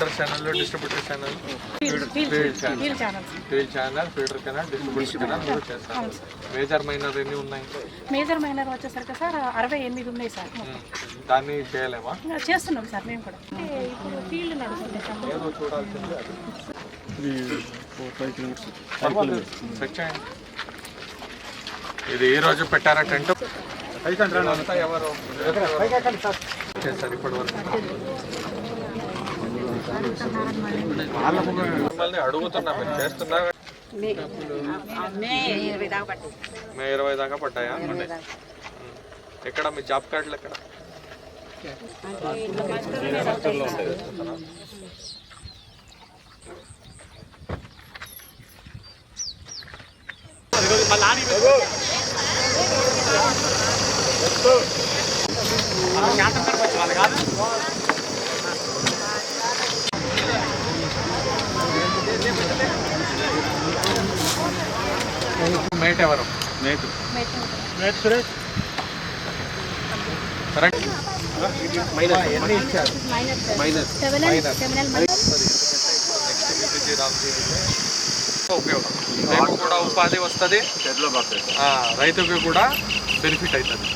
Feeder channel, distributor channel, field channel, feeder channel, distributor channel మీరు చేస్తారు. Major minor ఎన్ని ఉన్నాయి? మేజర్ మైనర్ వచ్చేసరికి సార్ 68 ఉన్నాయి సార్. దాన్ని చేయలేమా? చేస్తున్నాం సార్ మేము కూడా. ఇప్పుడు ఫీల్డ్ నడుస్తుంది సార్. ఏదో చూడాల్సింది అది. ఇది ఈ రోజు పెట్టారా టెంట్? ఎవరు చేస్తారు ఇప్పటి వరకు? మిమ్మల్ని అడుగుతున్నా, మీరు చేస్తున్నారు. మే 20 దాకా పడ్డాయా? ఎక్కడ మీ జాబ్ కార్డులు ఎక్కడ? మేట్ ఎవరు? Mate Suresh correct. ఎన్ని ఇచ్చారు? ఉపయోగం, రేపు కూడా ఉపాధి వస్తుంది, రైతుకి కూడా బెనిఫిట్ అవుతుంది.